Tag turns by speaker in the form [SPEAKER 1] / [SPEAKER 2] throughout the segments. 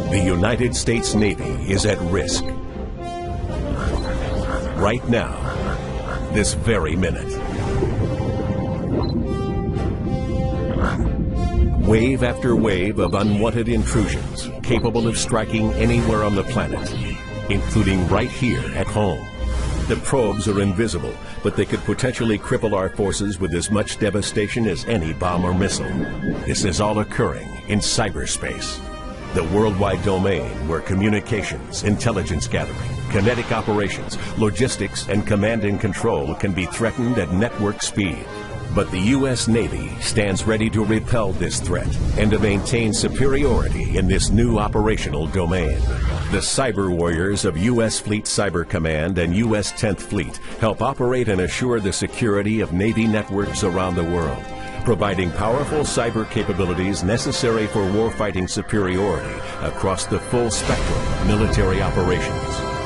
[SPEAKER 1] The United States Navy is at risk. Right now, this very minute. Wave after wave of unwanted intrusions capable of striking anywhere on the planet, including right here at home. The probes are invisible, but they could potentially cripple our forces with as much devastation as any bomb or missile. This is all occurring in cyberspace, the worldwide domain where communications, intelligence gathering, kinetic operations, logistics, and command and control can be threatened at network speed. But the U.S. Navy stands ready to repel this threat and to maintain superiority in this new operational domain. The cyber warriors of U.S. Fleet Cyber Command and U.S. 10th Fleet help operate and assure the security of Navy networks around the world, providing powerful cyber capabilities necessary for warfighting superiority across the full spectrum of military operations.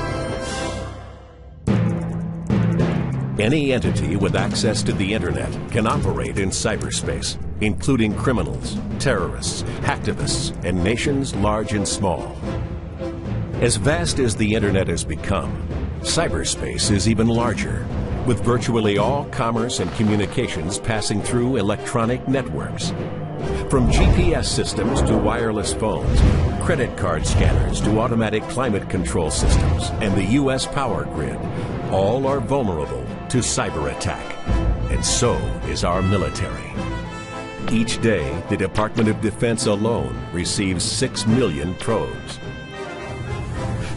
[SPEAKER 1] Any entity with access to the internet can operate in cyberspace, including criminals, terrorists, hacktivists, and nations large and small. As vast as the internet has become, cyberspace is even larger, with virtually all commerce and communications passing through electronic networks. From GPS systems to wireless phones, credit card scanners to automatic climate control systems, and the U.S. power grid, all are vulnerable to cyber attack. And so is our military. Each day, the Department of Defense alone receives 6 million probes.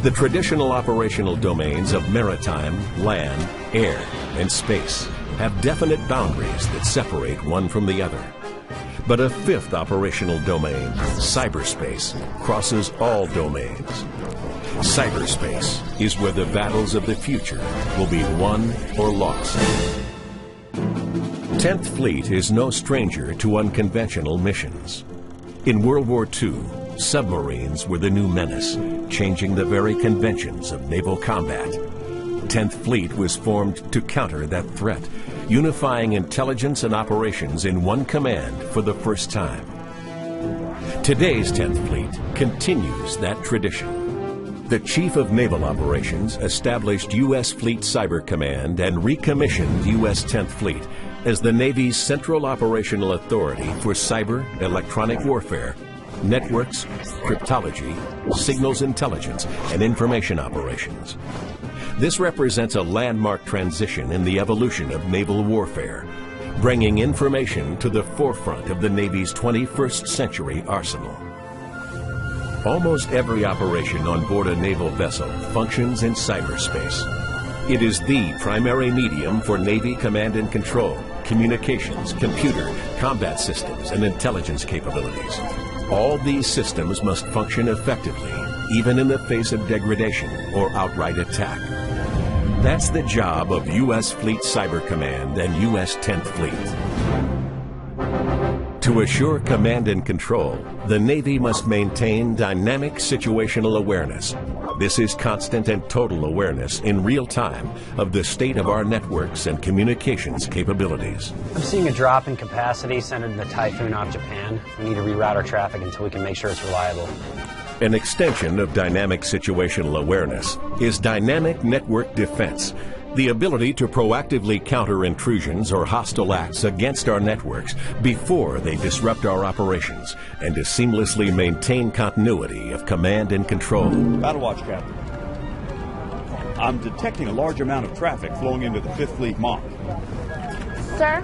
[SPEAKER 1] The traditional operational domains of maritime, land, air, and space have definite boundaries that separate one from the other. But a fifth operational domain, cyberspace, crosses all domains. Cyberspace is where the battles of the future will be won or lost. 10th Fleet is no stranger to unconventional missions. In World War II, submarines were the new menace, changing the very conventions of naval combat. 10th Fleet was formed to counter that threat, unifying intelligence and operations in one command for the first time. Today's 10th Fleet continues that tradition. The Chief of Naval Operations established U.S. Fleet Cyber Command and recommissioned U.S. 10th Fleet as the Navy's central operational authority for cyber, electronic warfare, networks, cryptology, signals intelligence, and information operations. This represents a landmark transition in the evolution of naval warfare, bringing information to the forefront of the Navy's 21st century arsenal. Almost every operation on board a naval vessel functions in cyberspace. It is the primary medium for Navy command and control, communications, computer, combat systems, and intelligence capabilities. All these systems must function effectively, even in the face of degradation or outright attack. That's the job of U.S. Fleet Cyber Command and U.S. 10th Fleet. To assure command and control, the Navy must maintain dynamic situational awareness. This is constant and total awareness in real time of the state of our networks and communications capabilities.
[SPEAKER 2] I'm seeing a drop in capacity centered in the typhoon off Japan. We need to reroute our traffic until we can make sure it's reliable.
[SPEAKER 1] An extension of dynamic situational awareness is dynamic network defense, the ability to proactively counter intrusions or hostile acts against our networks before they disrupt our operations, and to seamlessly maintain continuity of command and control.
[SPEAKER 3] Battle Watch, Captain. I'm detecting a large amount of traffic flowing into the 5th Fleet MOC.
[SPEAKER 4] Sir,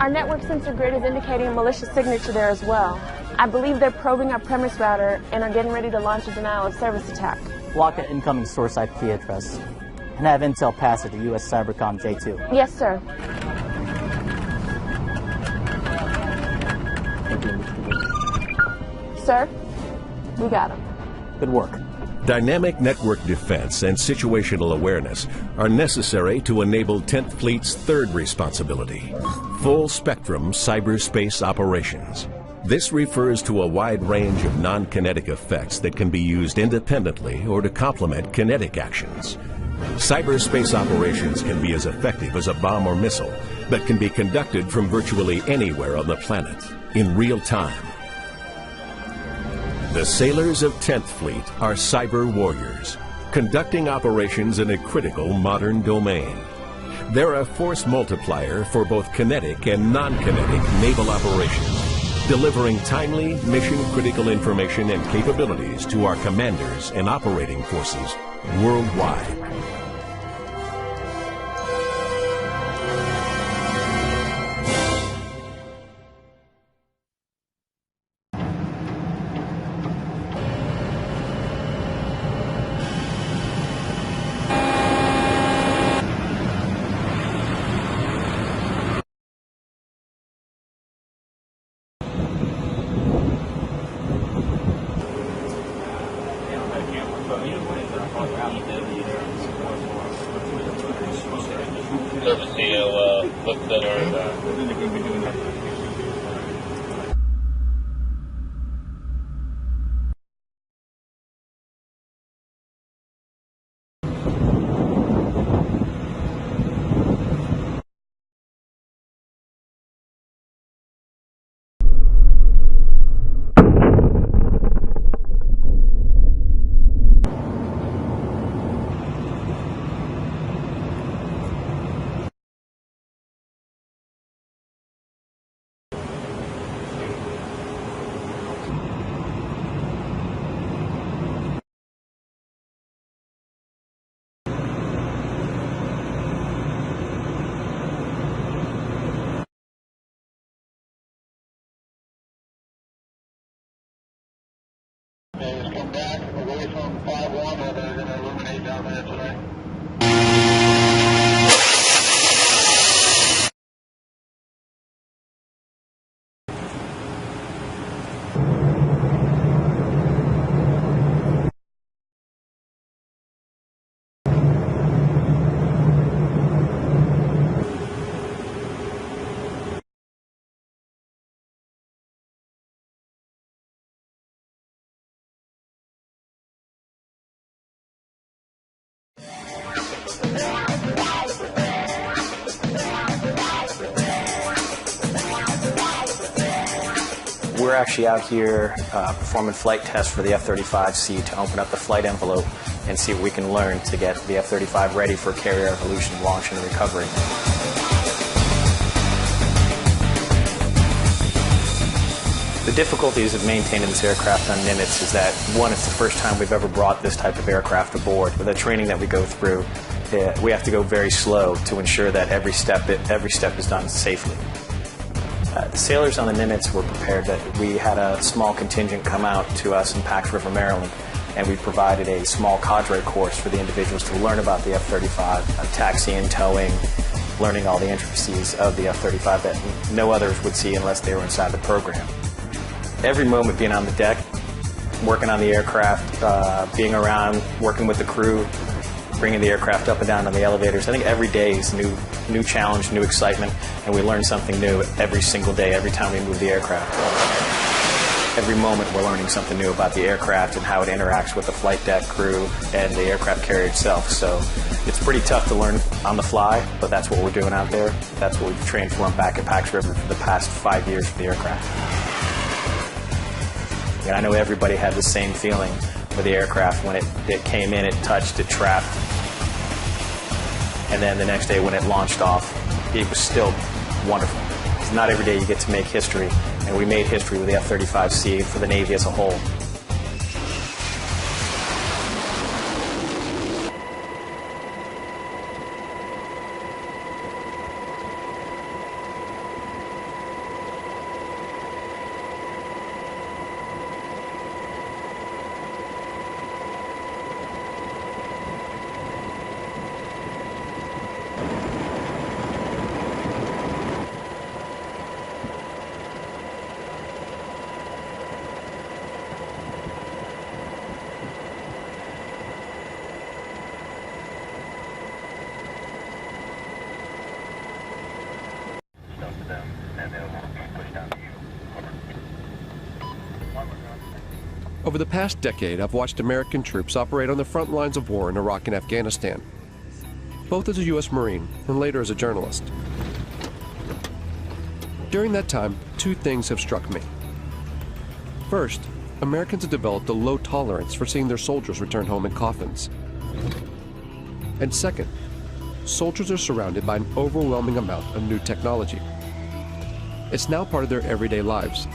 [SPEAKER 4] our network sensor grid is indicating a malicious signature there as well. I believe they're probing our premise router and are getting ready to launch a denial of service attack.
[SPEAKER 5] Block an incoming source IP address and have intel pass it to U.S. Cybercom J2.
[SPEAKER 4] Yes, sir. Sir, we got him.
[SPEAKER 5] Good work.
[SPEAKER 1] Dynamic network defense and situational awareness are necessary to enable 10th Fleet's third responsibility, full-spectrum cyberspace operations. This refers to a wide range of non-kinetic effects that can be used independently or to complement kinetic actions. Cyberspace operations can be as effective as a bomb or missile, but can be conducted from virtually anywhere on the planet, in real time. The sailors of 10th Fleet are cyber warriors, conducting operations in a critical modern domain. They're a force multiplier for both kinetic and non-kinetic naval operations, delivering timely, mission-critical information and capabilities to our commanders and operating forces worldwide.
[SPEAKER 6] Service CEO looked at our come back away from 5-1 or they're going to illuminate down there today.
[SPEAKER 2] We're actually out here performing flight tests for the F-35C to open up the flight envelope and see what we can learn to get the F-35 ready for carrier evolution, launch, and recovery. The difficulties of maintaining this aircraft on Nimitz is that, one, it's the first time we've ever brought this type of aircraft aboard. With the training that we go through, we have to go very slow to ensure that every step is done safely. The sailors on the Nimitz were prepared that we had a small contingent come out to us in Pax River, Maryland, and we provided a small cadre course for the individuals to learn about the F-35, taxiing, towing, learning all the intricacies of the F-35 that no others would see unless they were inside the program. Every moment being on the deck, working on the aircraft, being around, working with the crew, bringing the aircraft up and down on the elevators. I think every day is new challenge, new excitement, and we learn something new every single day, every time we move the aircraft. Every moment we're learning something new about the aircraft and how it interacts with the flight deck crew and the aircraft carrier itself. So it's pretty tough to learn on the fly, but that's what we're doing out there. That's what we've trained for back at Pax River for the past 5 years for the aircraft. And I know everybody had the same feeling with the aircraft when it came in, it touched, it trapped. And then the next day when it launched off, it was still wonderful. It's not every day you get to make history, and we made history with the F-35C for the Navy as a whole.
[SPEAKER 7] Over the past decade, I've watched American troops operate on the front lines of war in Iraq and Afghanistan, both as a U.S. Marine and later as a journalist. During that time, two things have struck me. First, Americans have developed a low tolerance for seeing their soldiers return home in coffins. And second, soldiers are surrounded by an overwhelming amount of new technology. It's now part of their everyday lives.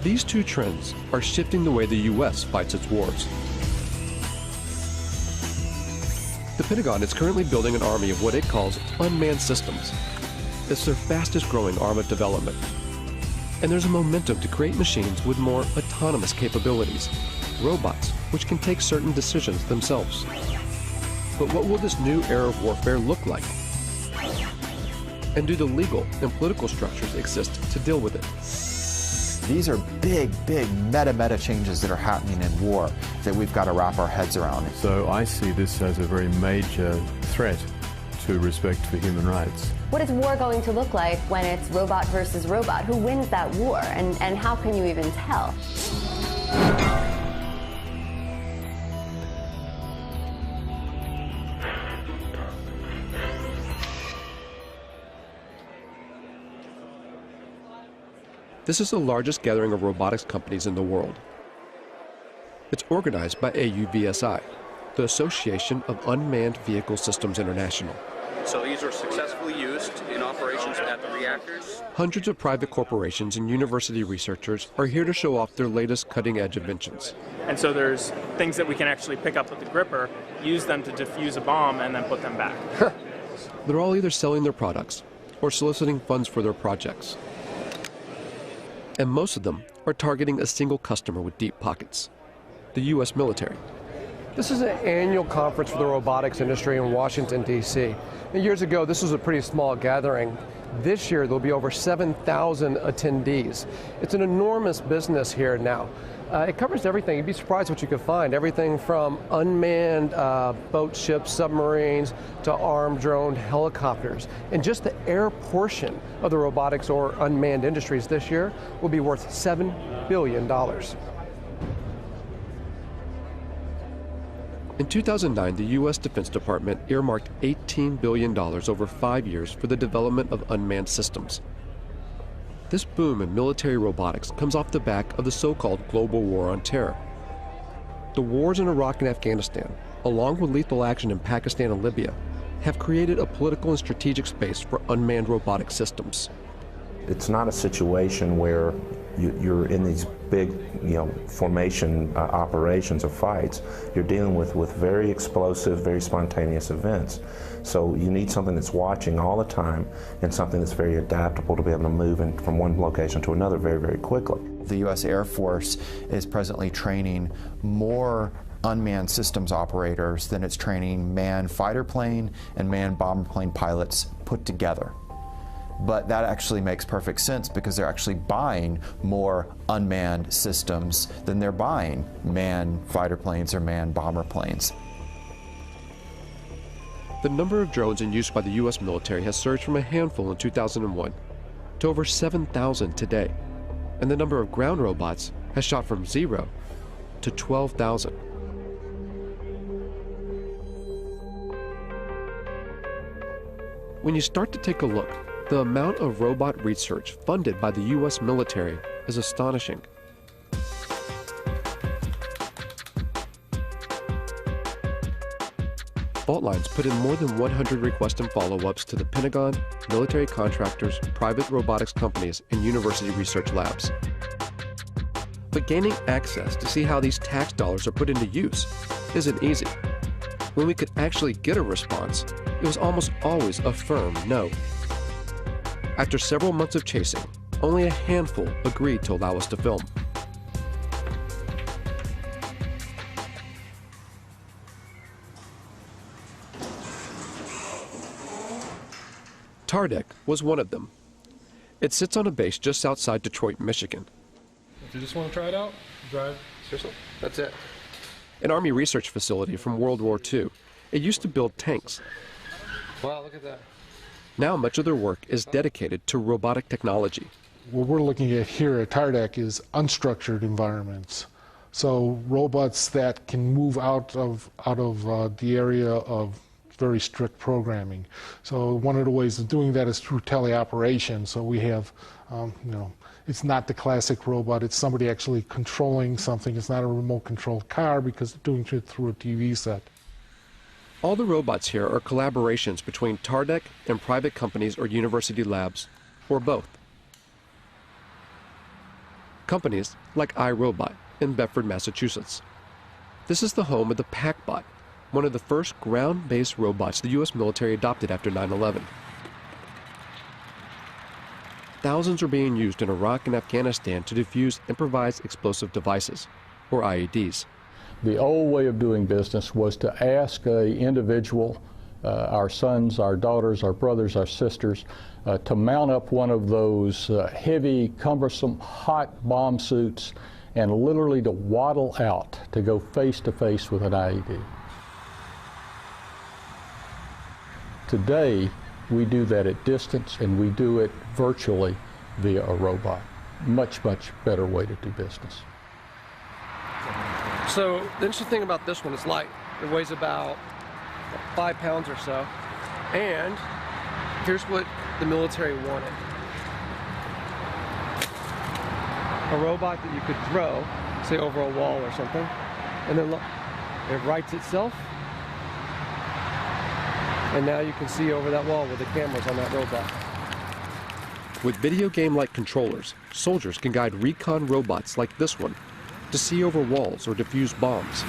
[SPEAKER 7] These two trends are shifting the way the U.S. fights its wars. The Pentagon is currently building an army of what it calls unmanned systems. It's their fastest growing arm of development. And there's a momentum to create machines with more autonomous capabilities, robots which can take certain decisions themselves. But what will this new era of warfare look like? And do the legal and political structures exist to deal with it?
[SPEAKER 8] These are big meta changes that are happening in war that we've got to wrap our heads around.
[SPEAKER 9] So I see this as a very major threat to respect for human rights.
[SPEAKER 10] What is war going to look like when it's robot versus robot? Who wins that war, and how can you even tell?
[SPEAKER 7] This is the largest gathering of robotics companies in the world. It's organized by AUVSI, the Association of Unmanned Vehicle Systems International.
[SPEAKER 11] So these are successfully used in operations at the reactors.
[SPEAKER 7] Hundreds of private corporations and university researchers are here to show off their latest cutting-edge inventions.
[SPEAKER 12] And so there's things that we can actually pick up with the gripper, use them to defuse a bomb, and then put them back.
[SPEAKER 7] They're all either selling their products or soliciting funds for their projects. And most of them are targeting a single customer with deep pockets, the U.S. military.
[SPEAKER 13] This is an annual conference for the robotics industry in Washington, D.C. And years ago, this was a pretty small gathering. This year, there'll be over 7,000 attendees. It's an enormous business here now. It covers everything. You'd be surprised what you could find. Everything from unmanned boat ships, submarines, to armed drone helicopters. And just the air portion of the robotics or unmanned industries this year will be worth $7 billion.
[SPEAKER 7] In 2009, the U.S. Defense Department earmarked $18 billion over 5 years for the development of unmanned systems. This boom in military robotics comes off the back of the so-called global war on terror. The wars in Iraq and Afghanistan, along with lethal action in Pakistan and Libya, have created a political and strategic space for unmanned robotic systems.
[SPEAKER 14] It's not a situation where you're in these big, formation operations or fights. You're dealing with very explosive, very spontaneous events. So you need something that's watching all the time and something that's very adaptable to be able to move from one location to another very, very quickly.
[SPEAKER 8] The U.S. Air Force is presently training more unmanned systems operators than it's training manned fighter plane and manned bomber plane pilots put together. But that actually makes perfect sense because they're actually buying more unmanned systems than they're buying manned fighter planes or manned bomber planes.
[SPEAKER 7] The number of drones in use by the U.S. military has surged from a handful in 2001 to over 7,000 today, and the number of ground robots has shot from 0 to 12,000. When you start to take a look, the amount of robot research funded by the U.S. military is astonishing. Fault Lines put in more than 100 requests and follow-ups to the Pentagon, military contractors, private robotics companies, and university research labs. But gaining access to see how these tax dollars are put into use isn't easy. When we could actually get a response, it was almost always a firm no. After several months of chasing, only a handful agreed to allow us to film. Tardec was one of them. It sits on a base just outside Detroit, Michigan.
[SPEAKER 15] If you just want to try it out, drive. Seriously? That's it.
[SPEAKER 7] An Army research facility from World War II. It used to build tanks.
[SPEAKER 15] Wow, look at that.
[SPEAKER 7] Now much of their work is dedicated to robotic technology.
[SPEAKER 16] What we're looking at here at Tardec is unstructured environments. So robots that can move out of the area of very strict programming. So one of the ways of doing that is through teleoperation. So we have It's not the classic robot. It's somebody actually controlling something. It's not a remote-controlled car because they're doing it through a TV set.
[SPEAKER 7] All the robots here are collaborations between TARDEC and private companies or university labs, or both. Companies like iRobot in Bedford, Massachusetts. This is the home of the PackBot, one of the first ground-based robots the U.S. military adopted after 9/11. Thousands are being used in Iraq and Afghanistan to defuse improvised explosive devices, or IEDs.
[SPEAKER 17] The old way of doing business was to ask an individual, our sons, our daughters, our brothers, our sisters, to mount up one of those heavy, cumbersome, hot bomb suits and literally to waddle out to go face to face with an IED. Today, we do that at distance, and we do it virtually via a robot. Much, much better way to do business.
[SPEAKER 13] So the interesting thing about this one is light. It weighs about 5 pounds or so. And here's what the military wanted. A robot that you could throw, say over a wall or something, and then look, it rights itself. And now you can see over that wall with the cameras on that robot.
[SPEAKER 7] With video game-like controllers, soldiers can guide recon robots like this one to see over walls or defuse bombs.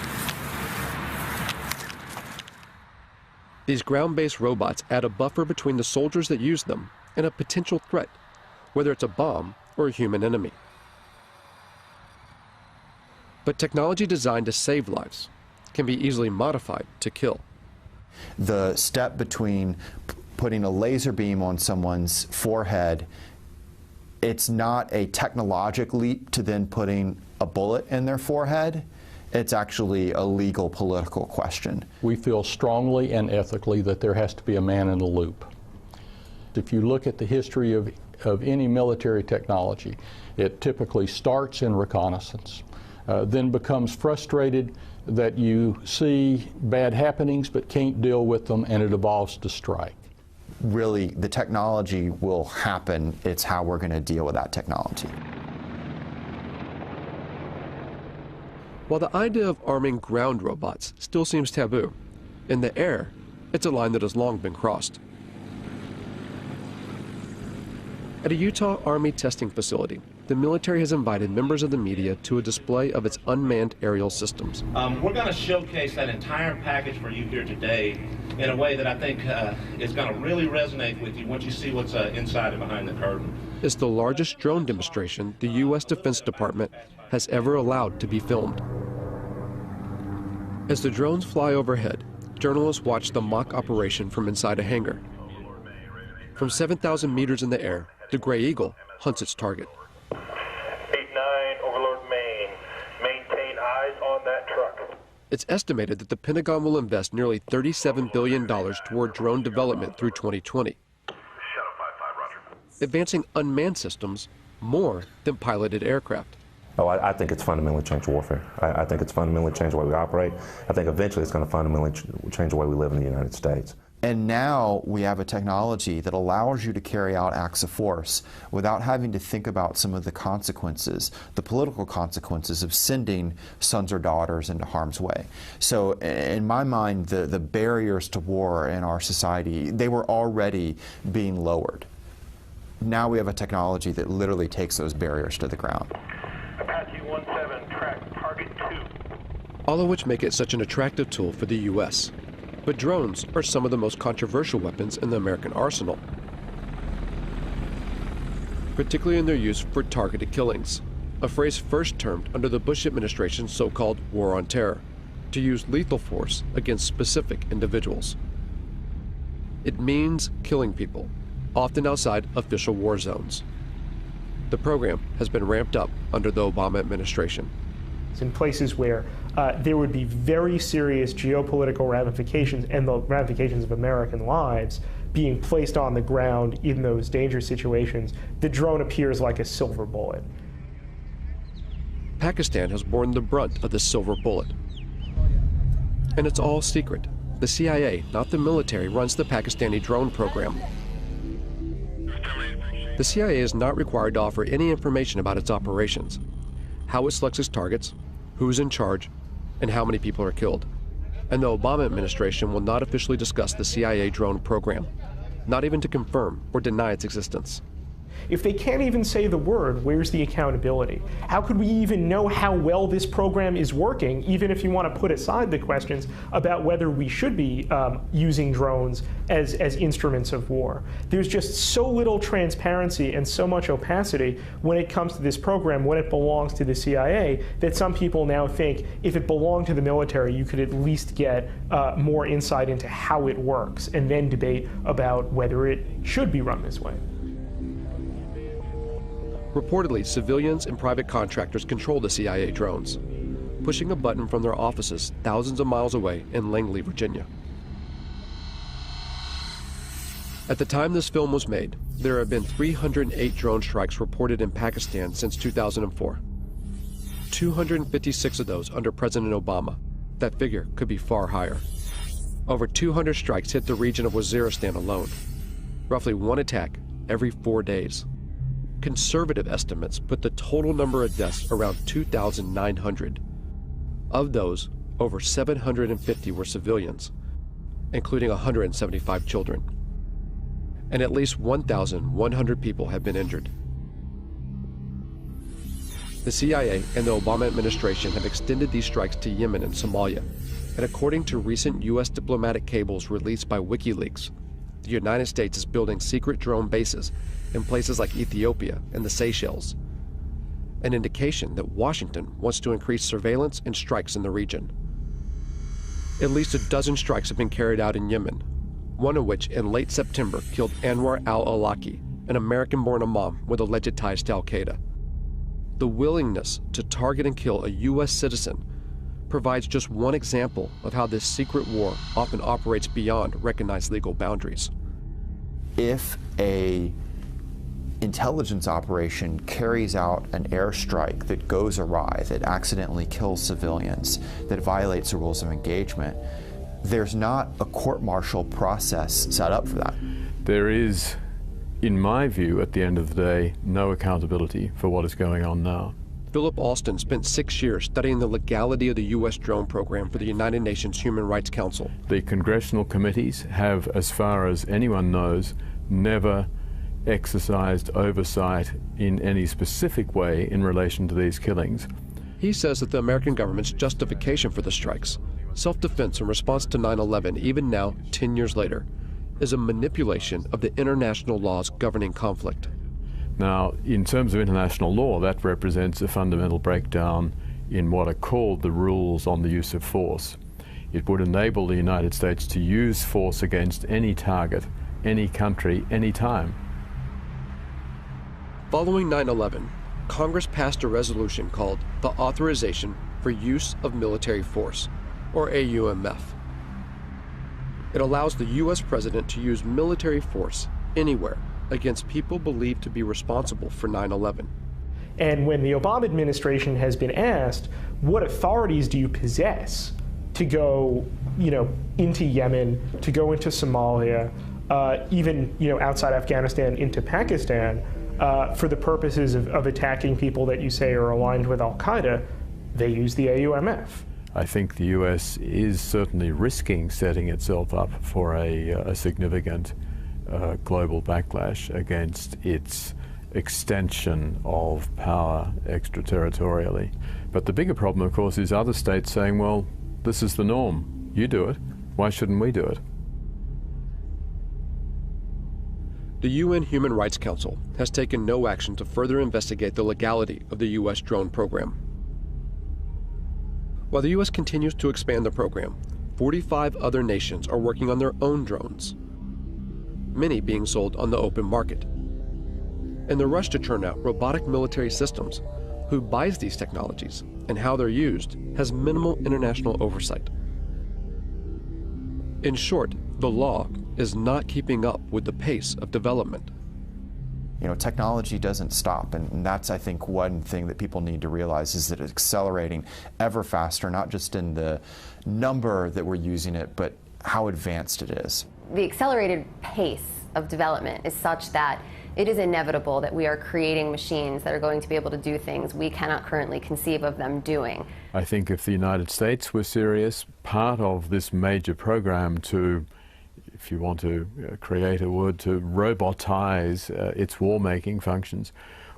[SPEAKER 7] These ground-based robots add a buffer between the soldiers that use them and a potential threat, whether it's a bomb or a human enemy. But technology designed to save lives can be easily modified to kill.
[SPEAKER 8] The step between putting a laser beam on someone's forehead, it's not a technological leap to then putting a bullet in their forehead. It's actually a legal, political question.
[SPEAKER 17] We feel strongly and ethically that there has to be a man in the loop. If you look at the history of any military technology, it typically starts in reconnaissance, then becomes frustrated that you see bad happenings but can't deal with them, and it evolves to strike.
[SPEAKER 8] Really, the technology will happen. It's how we're going to deal with that technology.
[SPEAKER 7] While the idea of arming ground robots still seems taboo, in the air, it's a line that has long been crossed. At a Utah Army testing facility, the military has invited members of the media to a display of its unmanned aerial systems.
[SPEAKER 18] We're going to showcase that entire package for you here today in a way that I think is going to really resonate with you once you see what's inside and behind the curtain.
[SPEAKER 7] It's the largest drone demonstration the U.S. Defense Department has ever allowed to be filmed. As the drones fly overhead, journalists watch the mock operation from inside a hangar. From 7,000 meters in the air, the Gray Eagle hunts its target.
[SPEAKER 6] 8-9, Overlord Maine. Maintain eyes on that truck.
[SPEAKER 7] It's estimated that the Pentagon will invest nearly $37 billion toward drone development through 2020, advancing unmanned systems more than piloted aircraft.
[SPEAKER 14] Oh, I think it's fundamentally changed warfare. I think it's fundamentally changed the way we operate. I think eventually it's going to fundamentally change the way we live in the United States.
[SPEAKER 8] And now we have a technology that allows you to carry out acts of force without having to think about some of the consequences, the political consequences of sending sons or daughters into harm's way. So in my mind, the barriers to war in our society, they were already being lowered. Now we have a technology that literally takes those barriers to the ground.
[SPEAKER 6] Apache 17, track target 2.
[SPEAKER 7] All of which make it such an attractive tool for the U.S. But drones are some of the most controversial weapons in the American arsenal, particularly in their use for targeted killings, a phrase first termed under the Bush administration's so-called War on Terror, to use lethal force against specific individuals. It means killing people, often outside official war zones. The program has been ramped up under the Obama administration.
[SPEAKER 19] In places where there would be very serious geopolitical ramifications and the ramifications of American lives being placed on the ground in those dangerous situations, the drone appears like a silver bullet.
[SPEAKER 7] Pakistan has borne the brunt of the silver bullet. And it's all secret. The CIA, not the military, runs the Pakistani drone program. The CIA is not required to offer any information about its operations, how it selects its targets, who's in charge, and how many people are killed. And the Obama administration will not officially discuss the CIA drone program, not even to confirm or deny its existence.
[SPEAKER 19] If they can't even say the word, where's the accountability? How could we even know how well this program is working, even if you want to put aside the questions about whether we should be using drones as instruments of war? There's just so little transparency and so much opacity when it comes to this program, when it belongs to the CIA, that some people now think if it belonged to the military, you could at least get more insight into how it works and then debate about whether it should be run this way.
[SPEAKER 7] Reportedly, civilians and private contractors control the CIA drones, pushing a button from their offices thousands of miles away in Langley, Virginia. At the time this film was made, there have been 308 drone strikes reported in Pakistan since 2004. 256 of those under President Obama. That figure could be far higher. Over 200 strikes hit the region of Waziristan alone, roughly one attack every 4 days. Conservative estimates put the total number of deaths around 2,900. Of those, over 750 were civilians, including 175 children. And at least 1,100 people have been injured. The CIA and the Obama administration have extended these strikes to Yemen and Somalia, and according to recent U.S. diplomatic cables released by WikiLeaks, the United States is building secret drone bases in places like Ethiopia and the Seychelles, an indication that Washington wants to increase surveillance and strikes in the region. At least a dozen strikes have been carried out in Yemen, one of which in late September killed Anwar al-Awlaki, an American-born imam with alleged ties to al-Qaeda. The willingness to target and kill a U.S. citizen provides just one example of how this secret war often operates beyond recognized legal boundaries.
[SPEAKER 8] If an intelligence operation carries out an airstrike that goes awry, that accidentally kills civilians, that violates the rules of engagement, there's not a court-martial process set up for that.
[SPEAKER 9] There is, in my view, at the end of the day, no accountability for what is going on now.
[SPEAKER 7] Philip Alston spent 6 years studying the legality of the U.S. drone program for the United Nations Human Rights Council.
[SPEAKER 9] The congressional committees have, as far as anyone knows, never exercised oversight in any specific way in relation to these killings.
[SPEAKER 7] He says that the American government's justification for the strikes, self-defense in response to 9/11, even now, 10 years later, is a manipulation of the international laws governing conflict.
[SPEAKER 9] Now, in terms of international law, that represents a fundamental breakdown in what are called the rules on the use of force. It would enable the United States to use force against any target, any country, any time. Following
[SPEAKER 7] 9/11, Congress passed a resolution called the Authorization for Use of Military Force, or AUMF. It allows the U.S. president to use military force anywhere against people believed to be responsible for 9/11.
[SPEAKER 19] And when the Obama administration has been asked, what authorities do you possess to go, into Yemen, to go into Somalia, even, outside Afghanistan into Pakistan, for the purposes of attacking people that you say are aligned with al-Qaeda, they use the AUMF.
[SPEAKER 9] I think the U.S. is certainly risking setting itself up for a significant global backlash against its extension of power extraterritorially. But the bigger problem, of course, is other states saying, well, this is the norm. You do it. Why shouldn't we do it?
[SPEAKER 7] The UN Human Rights Council has taken no action to further investigate the legality of the U.S. drone program. While the U.S. continues to expand the program, 45 other nations are working on their own drones, many being sold on the open market. In the rush to churn out robotic military systems, who buys these technologies and how they're used has minimal international oversight. In short, the law is not keeping up with the pace of development.
[SPEAKER 8] Technology doesn't stop, and that's, I think, one thing that people need to realize is that it's accelerating ever faster, not just in the number that we're using it, but how advanced it is.
[SPEAKER 10] The accelerated pace of development is such that it is inevitable that we are creating machines that are going to be able to do things we cannot currently conceive of them doing.
[SPEAKER 9] I think if the United States were serious, part of this major program to, if you want to create a word, to robotize its war-making functions,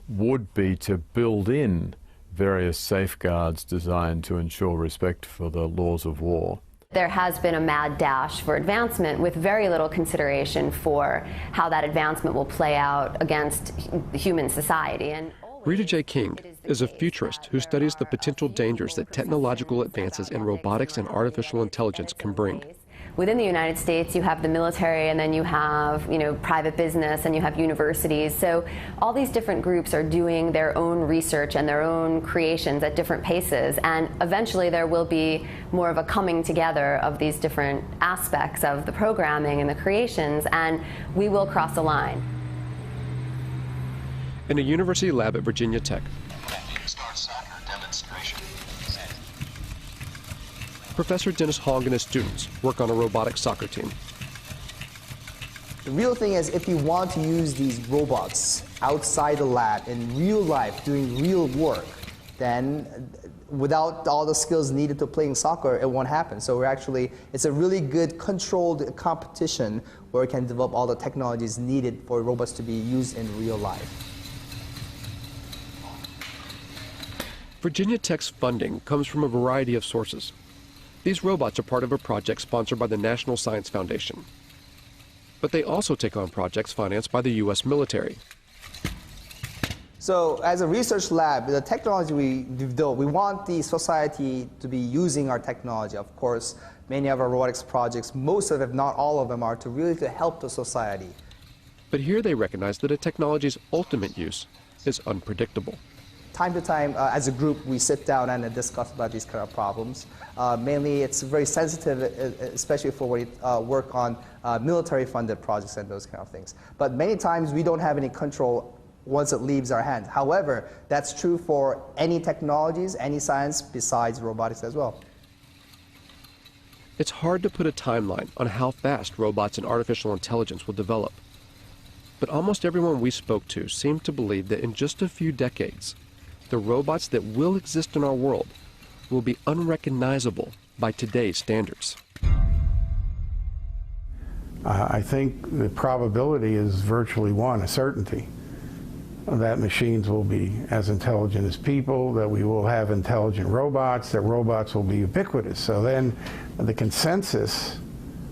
[SPEAKER 9] would be to build in various safeguards designed to ensure respect for the laws of war.
[SPEAKER 10] There has been a mad dash for advancement with very little consideration for how that advancement will play out against human society. And
[SPEAKER 7] Rita J. King is a futurist who studies the potential dangers that technological advances in robotics and artificial intelligence can bring.
[SPEAKER 10] Within the United States, you have the military, and then you have, private business, and you have universities. So all these different groups are doing their own research and their own creations at different paces. And eventually there will be more of a coming together of these different aspects of the programming and the creations, and we will cross a line.
[SPEAKER 7] In a university lab at Virginia Tech, Professor Dennis Hong and his students work on a robotic soccer team.
[SPEAKER 20] The real thing is, if you want to use these robots outside the lab in real life doing real work, then without all the skills needed to playing soccer, it won't happen. So it's a really good controlled competition where we can develop all the technologies needed for robots to be used in real life.
[SPEAKER 7] Virginia Tech's funding comes from a variety of sources. These robots are part of a project sponsored by the National Science Foundation. But they also take on projects financed by the U.S. military.
[SPEAKER 20] So as a research lab, the technology we develop, we want the society to be using our technology. Of course, many of our robotics projects, most of them, if not all of them, are to help the society.
[SPEAKER 7] But here they recognize that a technology's ultimate use is unpredictable.
[SPEAKER 20] Time to time, as a group, we sit down and discuss about these kind of problems. Mainly, it's very sensitive, especially for when we work on military-funded projects and those kind of things. But many times, we don't have any control once it leaves our hands. However, that's true for any technologies, any science besides robotics as well.
[SPEAKER 7] It's hard to put a timeline on how fast robots and artificial intelligence will develop. But almost everyone we spoke to seemed to believe that in just a few decades, the robots that will exist in our world will be unrecognizable by today's standards.
[SPEAKER 21] I think the probability is virtually one, a certainty, that machines will be as intelligent as people, that we will have intelligent robots, that robots will be ubiquitous. So then the consensus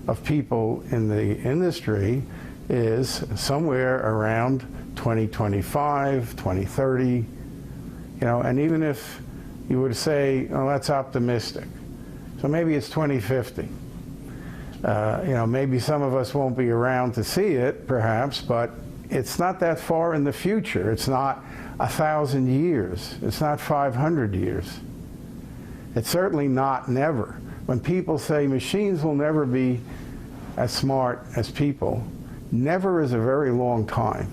[SPEAKER 21] of people in the industry is somewhere around 2025, 2030, and even if you were to say, oh, that's optimistic, so maybe it's 2050. Maybe some of us won't be around to see it, perhaps, but it's not that far in the future. It's not 1,000 years. It's not 500 years. It's certainly not never. When people say machines will never be as smart as people, never is a very long time.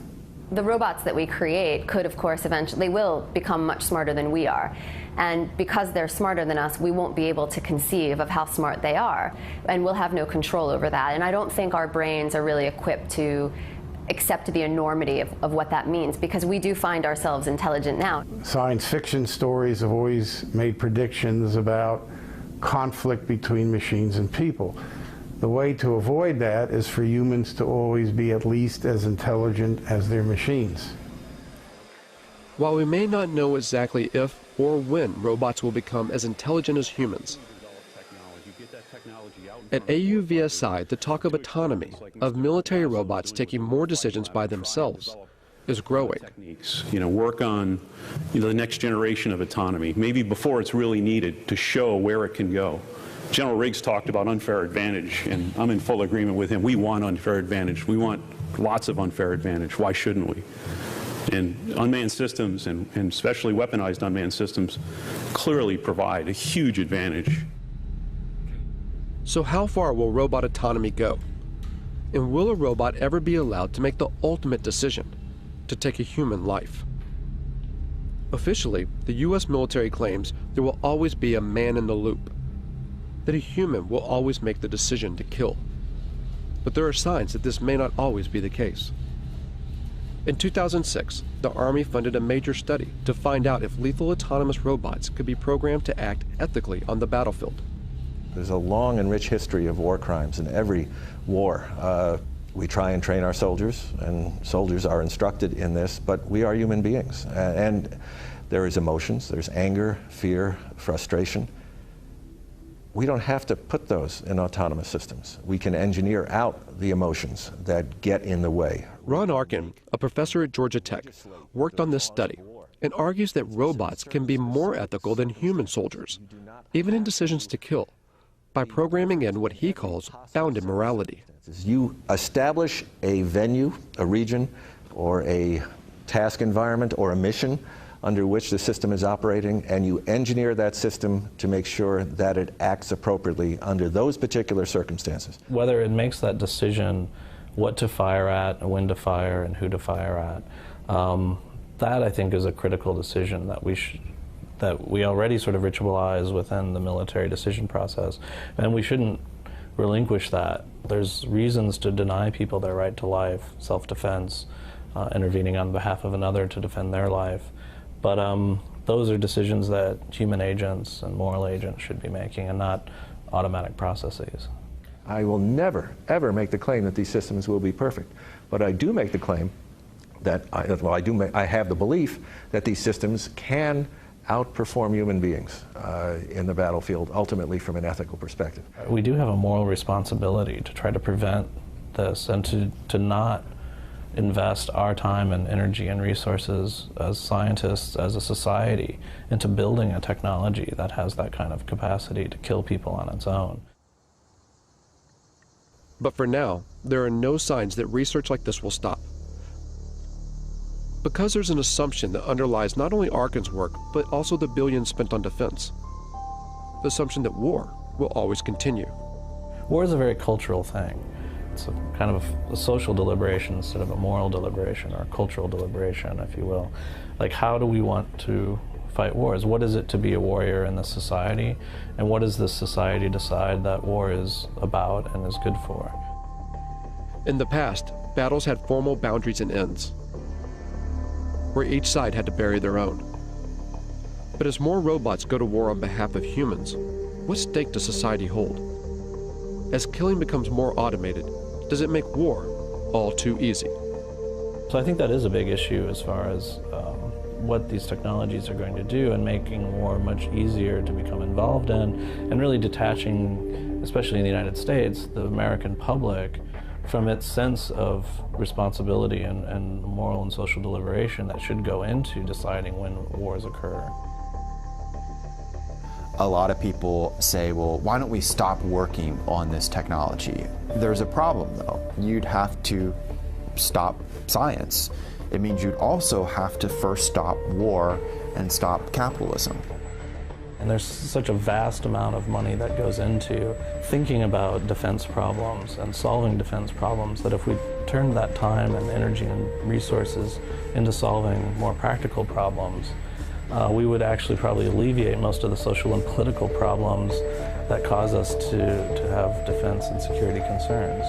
[SPEAKER 10] The robots that we create could, of course, eventually will become much smarter than we are. And because they're smarter than us, we won't be able to conceive of how smart they are. And we'll have no control over that. And I don't think our brains are really equipped to accept the enormity of what that means, because we do find ourselves intelligent now.
[SPEAKER 21] Science fiction stories have always made predictions about conflict between machines and people. The way to avoid that is for humans to always be at least as intelligent as their machines.
[SPEAKER 7] While we may not know exactly if or when robots will become as intelligent as humans, at AUVSI, the talk of autonomy, of military robots taking more decisions by themselves, is growing.
[SPEAKER 22] Work on the next generation of autonomy, maybe before it's really needed, to show where it can go. General Riggs talked about unfair advantage, and I'm in full agreement with him. We want unfair advantage. We want lots of unfair advantage. Why shouldn't we? And unmanned systems, and especially weaponized unmanned systems, clearly provide a huge advantage.
[SPEAKER 7] So how far will robot autonomy go? And will a robot ever be allowed to make the ultimate decision to take a human life? Officially, the U.S. military claims there will always be a man in the loop, that a human will always make the decision to kill. But there are signs that this may not always be the case. In 2006, the Army funded a major study to find out if lethal autonomous robots could be programmed to act ethically on the battlefield.
[SPEAKER 3] There's a long and rich history of war crimes in every war. We try and train our soldiers, and soldiers are instructed in this, but we are human beings. And there is emotions, there's anger, fear, frustration. We don't have to put those in autonomous systems. We can engineer out the emotions that get in the way.
[SPEAKER 7] Ron Arkin, a professor at Georgia Tech, worked on this study and argues that robots can be more ethical than human soldiers, even in decisions to kill, by programming in what he calls bounded morality.
[SPEAKER 3] You establish a venue, a region, or a task environment, or a mission under which the system is operating, and you engineer that system to make sure that it acts appropriately under those particular circumstances.
[SPEAKER 4] Whether it makes that decision what to fire at, when to fire, and who to fire at, that I think is a critical decision that we already sort of ritualize within the military decision process, and we shouldn't relinquish that. There's reasons to deny people their right to life, self-defense, intervening on behalf of another to defend their life. But those are decisions that human agents and moral agents should be making, and not automatic processes.
[SPEAKER 3] I will never, ever make the claim that these systems will be perfect. But I do make the claim that, I have the belief that these systems can outperform human beings in the battlefield, ultimately from an ethical perspective.
[SPEAKER 4] We do have a moral responsibility to try to prevent this, and to not invest our time and energy and resources as scientists, as a society, into building a technology that has that kind of capacity to kill people on its own.
[SPEAKER 7] But for now, there are no signs that research like this will stop. Because there's an assumption that underlies not only Arkin's work, but also the billions spent on defense. The assumption that war will always continue.
[SPEAKER 4] War is a very cultural thing. It's a kind of a social deliberation instead of a moral deliberation, or a cultural deliberation, if you will. Like, how do we want to fight wars? What is it to be a warrior in this society? And what does this society decide that war is about and is good for?
[SPEAKER 7] In the past, battles had formal boundaries and ends, where each side had to bury their own. But as more robots go to war on behalf of humans, what stake does society hold? As killing becomes more automated, does it make war all too easy?
[SPEAKER 4] So I think that is a big issue as far as what these technologies are going to do, and making war much easier to become involved in, and really detaching, especially in the United States, the American public from its sense of responsibility and moral and social deliberation that should go into deciding when wars occur.
[SPEAKER 8] A lot of people say, well, why don't we stop working on this technology? There's a problem, though. You'd have to stop science. It means you'd also have to first stop war and stop capitalism.
[SPEAKER 4] And there's such a vast amount of money that goes into thinking about defense problems and solving defense problems, that if we turned that time and energy and resources into solving more practical problems, we would actually probably alleviate most of the social and political problems that cause us to have defense and security concerns.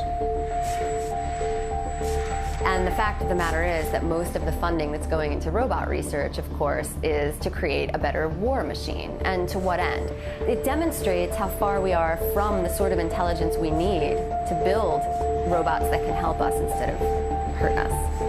[SPEAKER 10] And the fact of the matter is that most of the funding that's going into robot research, of course, is to create a better war machine. And to what end? It demonstrates how far we are from the sort of intelligence we need to build robots that can help us instead of hurt us.